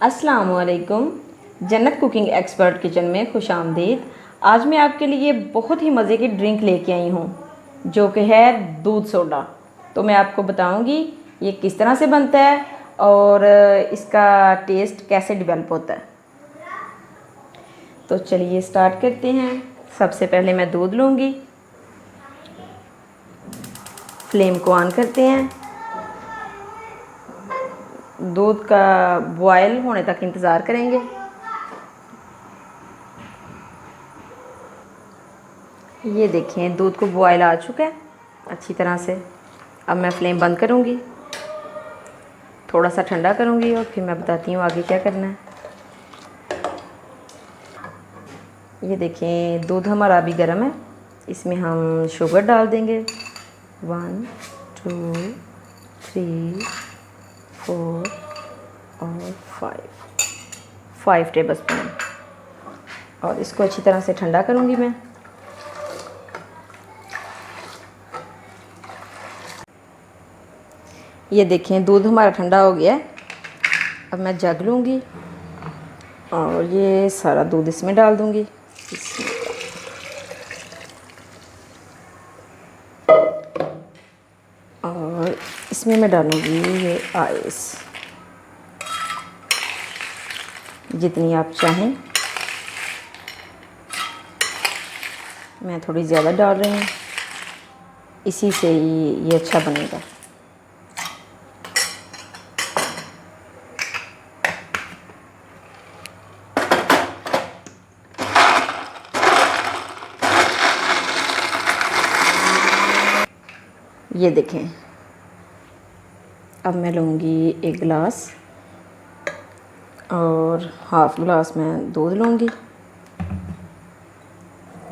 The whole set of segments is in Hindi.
अस्सलामुअलैकुम। जन्नत कुकिंग एक्सपर्ट किचन में खुश आमदीद। आज मैं आपके लिए बहुत ही मज़े की ड्रिंक लेके आई हूँ जो कि है दूध सोडा। तो मैं आपको बताऊँगी ये किस तरह से बनता है और इसका टेस्ट कैसे डेवलप होता है। तो चलिए स्टार्ट करते हैं। सबसे पहले मैं दूध लूँगी, फ्लेम को ऑन करते हैं, दूध का बॉयल होने तक इंतज़ार करेंगे। ये देखें दूध को बॉयल आ चुका है अच्छी तरह से। अब मैं फ्लेम बंद करूँगी, थोड़ा सा ठंडा करूँगी और फिर मैं बताती हूँ आगे क्या करना है। ये देखें दूध हमारा अभी गर्म है, इसमें हम शुगर डाल देंगे 1 2 3 4 और 5 टेबल स्पून। और इसको अच्छी तरह से ठंडा करूँगी मैं। ये देखें दूध हमारा ठंडा हो गया है। अब मैं जग लूँगी और ये सारा दूध इसमें डाल दूँगी। और इसमें मैं डालूँगी ये आइस, जितनी आप चाहें। मैं थोड़ी ज़्यादा डाल रही हूँ, इसी से ये अच्छा बनेगा। ये देखें अब मैं लूँगी 1 गिलास और हाफ़ गिलास मैं दूध लूँगी,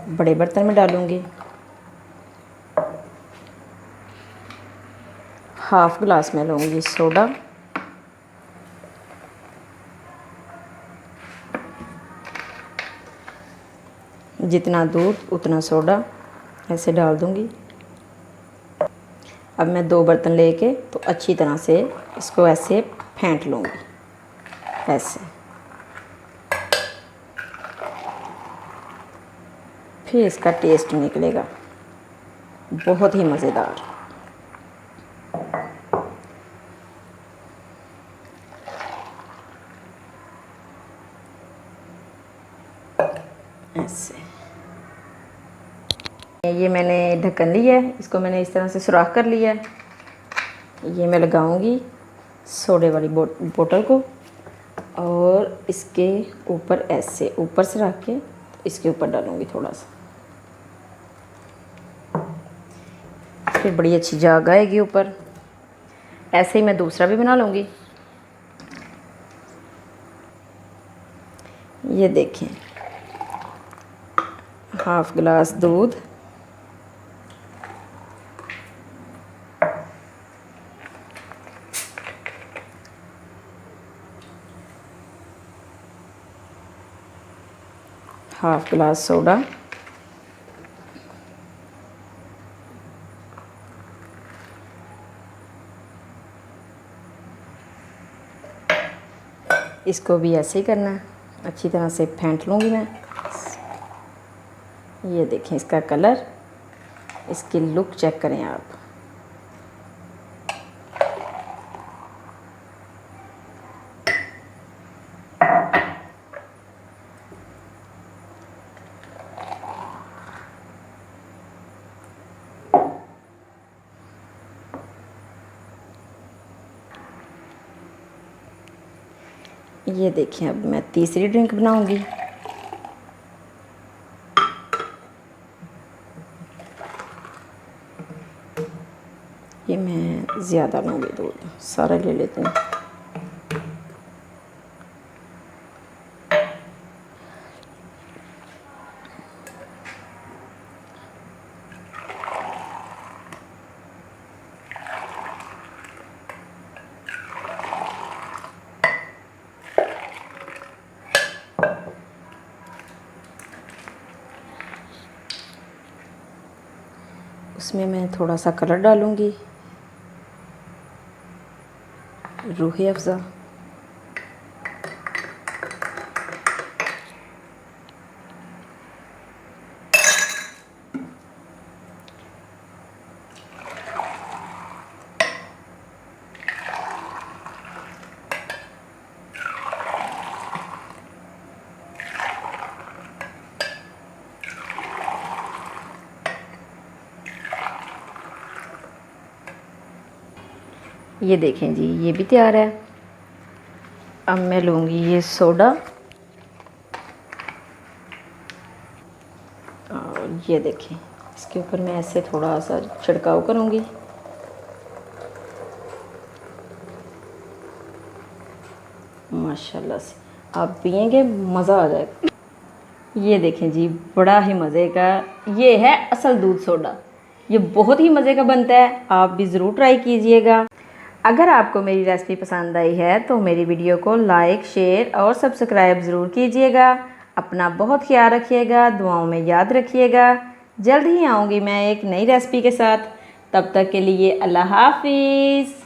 बड़े बर्तन में डालूँगी। हाफ़ गिलास में लूँगी सोडा, जितना दूध उतना सोडा ऐसे डाल दूँगी। अब मैं 2 बर्तन लेके तो अच्छी तरह से इसको ऐसे फेंट लूँगी, ऐसे। फिर इसका टेस्ट निकलेगा बहुत ही मज़ेदार। ऐसे ये मैंने ढक्कन लिया है, इसको मैंने इस तरह से सुराख कर लिया है। ये मैं लगाऊंगी सोडे वाली बोतल को और इसके ऊपर ऐसे ऊपर से रख के इसके ऊपर डालूंगी थोड़ा सा, फिर बड़ी अच्छी जाग आएगी ऊपर। ऐसे ही मैं दूसरा भी बना लूँगी। ये देखें हाफ़ गिलास दूध, हाफ़ गिलास सोडा, इसको भी ऐसे ही करना है। अच्छी तरह से फेंट लूँगी मैं। ये देखें इसका कलर, इसकी लुक चेक करें आप। ये देखिए अब मैं तीसरी ड्रिंक बनाऊंगी। ये मैं ज़्यादा लूँगी दूध, सारा ले लेती हूँ। उसमें मैं थोड़ा सा कलर डालूँगी, रूह अफ़ज़ा। ये देखें जी, ये भी तैयार है। अब मैं लूँगी ये सोडा और ये देखें, इसके ऊपर मैं ऐसे थोड़ा सा छिड़काव करूँगी। माशाल्लाह से आप पिएंगे मज़ा आ जाएगा। ये देखें जी, बड़ा ही मज़े का, ये है असल दूध सोडा। ये बहुत ही मज़े का बनता है, आप भी ज़रूर ट्राई कीजिएगा। अगर आपको मेरी रेसिपी पसंद आई है तो मेरी वीडियो को लाइक, शेयर और सब्सक्राइब ज़रूर कीजिएगा। अपना बहुत ख्याल रखिएगा, दुआओं में याद रखिएगा। जल्द ही आऊँगी मैं एक नई रेसिपी के साथ। तब तक के लिए अल्लाह हाफिज़।